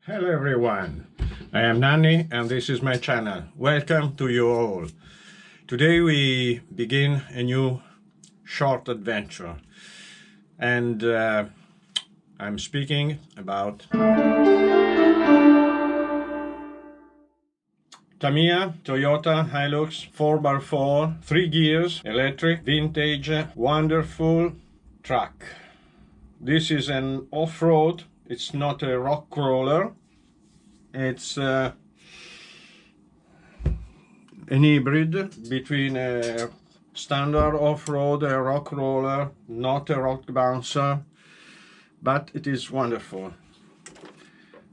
Hello everyone, I am Nanni and this is my channel. Welcome to you all. Today we begin a new short adventure and I'm speaking about Tamiya Tyota Hilux 4x4, 3 gears, electric, vintage, wonderful truck. This is an off-road. It's not a rock crawler. It's an hybrid between a standard off-road, a rock roller, not a rock bouncer, but it is wonderful.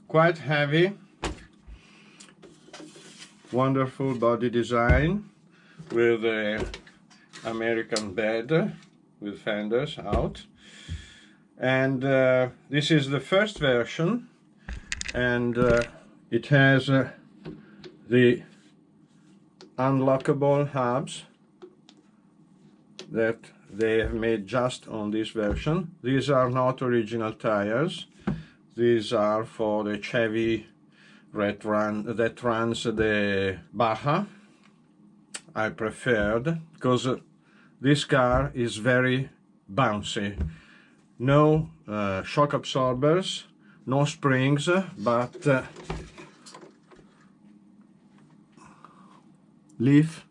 Quite heavy, wonderful body design with a American bed with fenders out. And this is the first version, and it has the unlockable hubs that they have made just on this version. These are not original tires. These are for the Chevy that runs the Baja. I preferred because this car is very bouncy. No shock absorbers, no springs, but leaf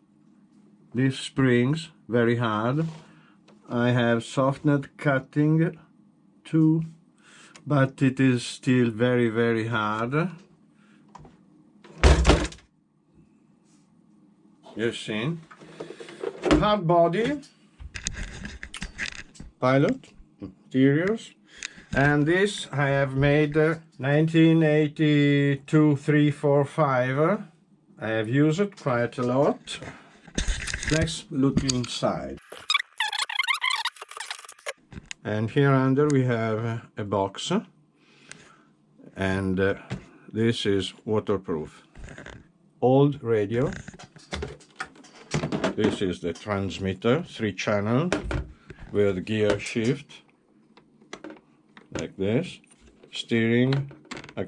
springs, very hard. I have softened cutting too, but it is still very hard. You've seen. Hard body, pilot. Interiors, and this I have made 1982 345. I have used it quite a lot. Let's look inside. And here under we have a box, and this is waterproof. Old radio. This is the transmitter, 3-channel with gear shift. Like this, steering, how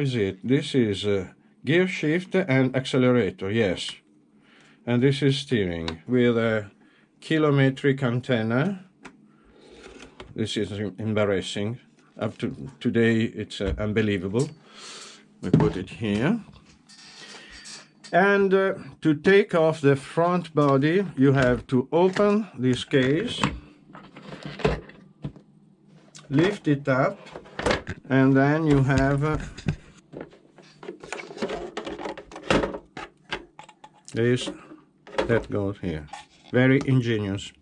is it? This is gear shift and accelerator, yes. And this is steering with a kilometric antenna. This is embarrassing. Up to today, it's unbelievable. We put it here. And to take off the front body, you have to open this case, lift it up, and then you have this that goes here. Very ingenious.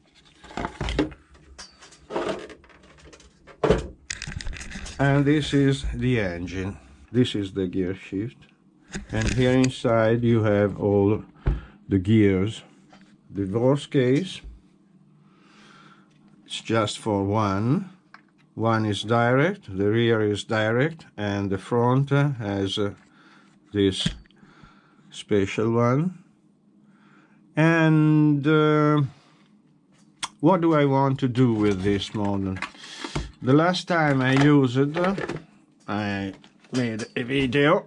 And this is the engine. This is the gear shift. And here inside you have all the gears. The divorce case, it's just for one. One is direct, the rear is direct, and the front has this special one. And what do I want to do with this model? The last time I used it, I made a video,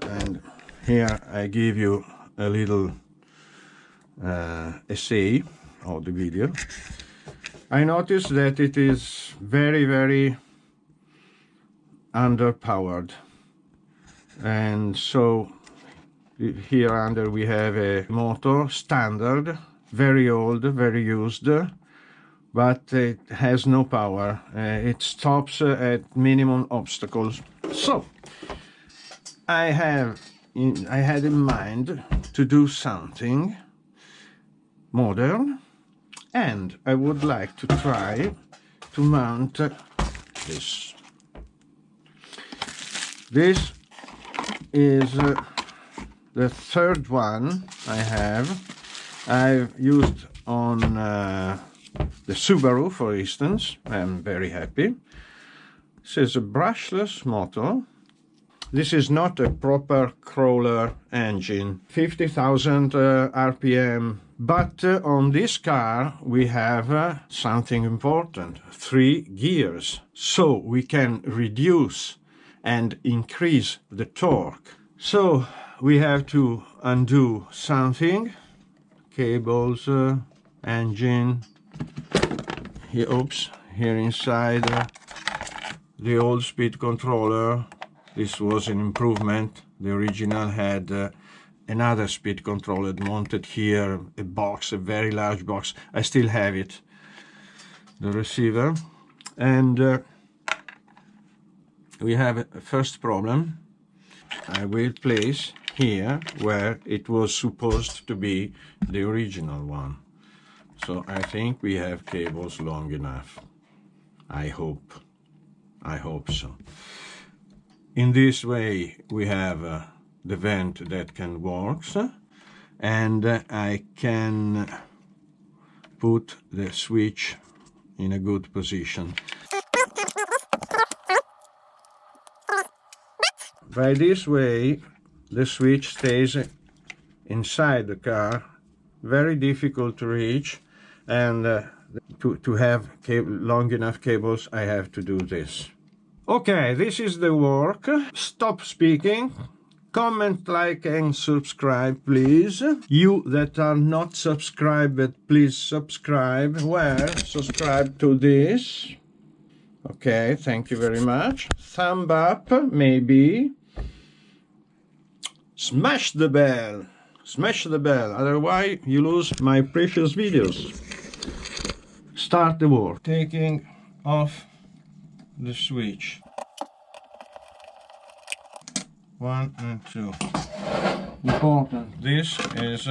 and here I give you a little essay of the video. I noticed that it is very underpowered, and so here under we have a motor, standard, very old, very used, but it has no power. It stops at minimum obstacles. So I had in mind to do something modern, and I would like to try to mount this. This is the third one I have. I've used on the Subaru, for instance. I'm very happy. This is a brushless motor. This is not a proper crawler engine. 50,000 RPM. But on this car we have something important. 3 gears. So we can reduce and increase the torque. So we have to undo something. Cables, engine. Here inside the old speed controller. This was an improvement. The original had another speed controller mounted here, a box, a very large box. I still have it. The receiver. And we have a first problem. I will place here where it was supposed to be the original one. So I think we have cables long enough. I hope so. In this way we have the vent that can work, and I can put the switch in a good position. By this way the switch stays inside the car, very difficult to reach, and to have long enough cables I have to do this. Okay, this is the work. Stop speaking. Comment, like and subscribe, please. You that are not subscribed, please subscribe. Where? Subscribe to this. Okay, thank you very much. Thumb up, maybe. Smash the bell. Smash the bell, otherwise you lose my precious videos. Start the work. Taking off the switch. 1 and 2. Important. This is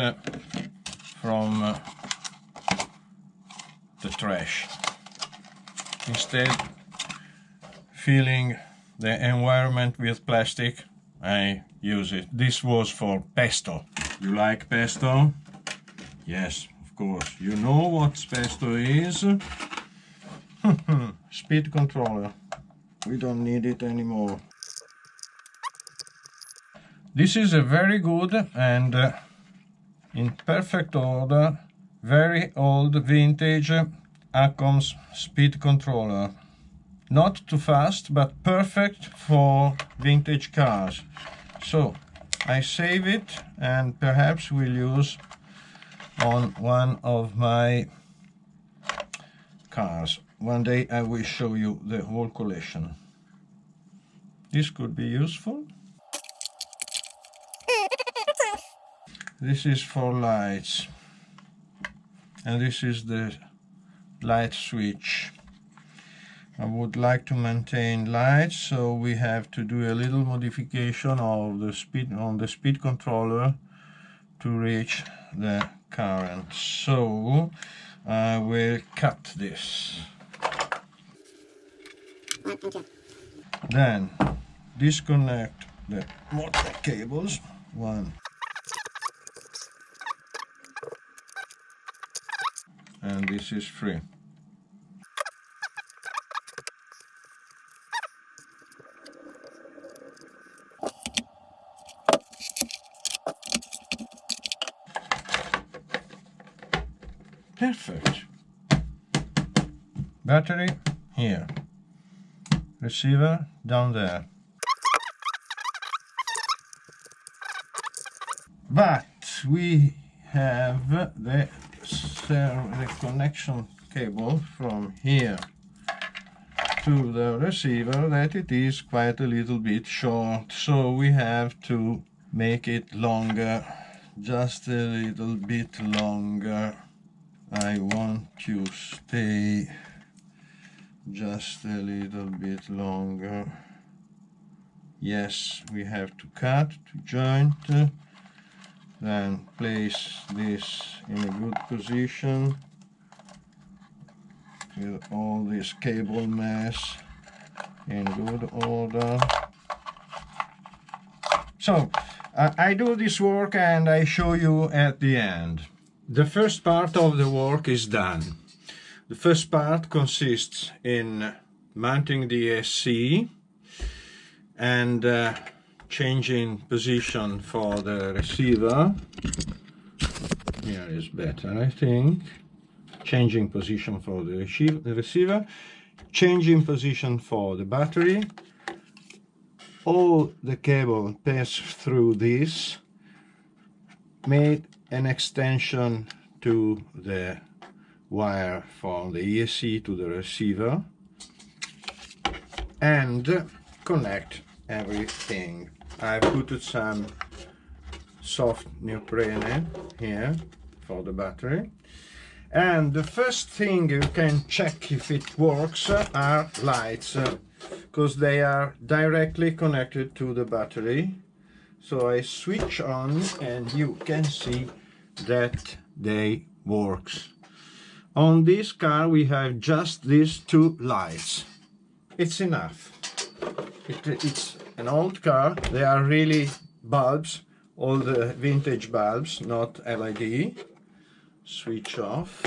from the trash. Instead filling the environment with plastic, I use it. This was for pesto. You like pesto? Yes, of course. You know what pesto is. Speed controller. We don't need it anymore. This is a very good and in perfect order, very old vintage Acom's speed controller. Not too fast, but perfect for vintage cars. So I save it and perhaps will use on one of my cars. One day I will show you the whole collection. This could be useful. This is for lights, and this is the light switch. I would like to maintain lights, so we have to do a little modification of the speed on the speed controller to reach the current. So I will cut this. Then disconnect the motor cables. One. And this is free. Perfect. Battery here. Receiver down there. But we have the connection cable from here to the receiver that it is quite a little bit short, so we have to make it longer, just a little bit longer. I want to stay just a little bit longer. Yes, we have to cut to joint, then place this in a good position with all this cable mess in good order. So I do this work and I show you at the end. The first part of the work is done. The first part consists in mounting the SC and changing position for the receiver. Here is better, I think. Changing position for the receiver, changing position for the battery. All the cable pass through this, made an extension to the wire from the ESC to the receiver, and connect everything. I put some soft neoprene here for the battery. And the first thing you can check if it works are lights, because they are directly connected to the battery. So I switch on and you can see that they works. On this car we have just these two lights. It's enough. It's an old car. They are really bulbs, all the vintage bulbs, not LED. Switch off,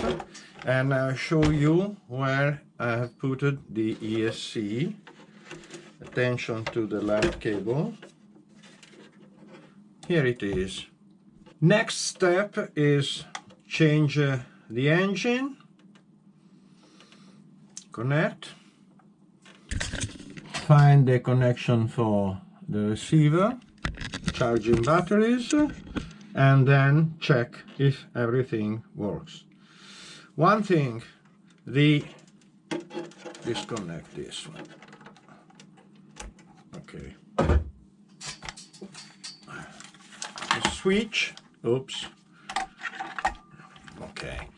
and I'll show you where I have put the ESC. Attention to the left cable. Here it is. Next step is change the engine, connect, find the connection for the receiver, charging batteries, and then check if everything works. One thing, disconnect this one. Okay. The switch, oops. Okay.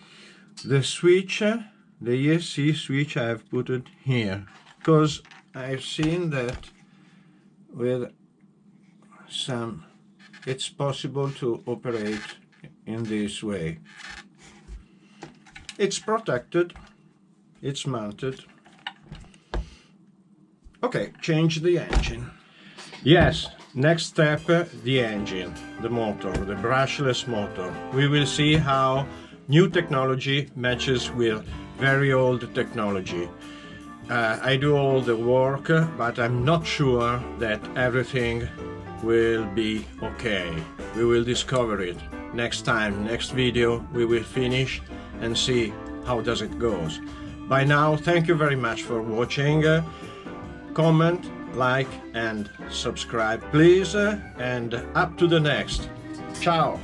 The switch, the ESC switch, I have put it here because I've seen that with some it's possible to operate in this way. It's protected, it's mounted. Okay, change the engine. Yes, next step, the engine, the motor, the brushless motor. We will see how new technology matches with very old technology. I do all the work, but I'm not sure that everything will be okay. We will discover it next time, next video. We will finish and see how does it goes. By now, thank you very much for watching. Comment, like and subscribe please, and up to the next. Ciao.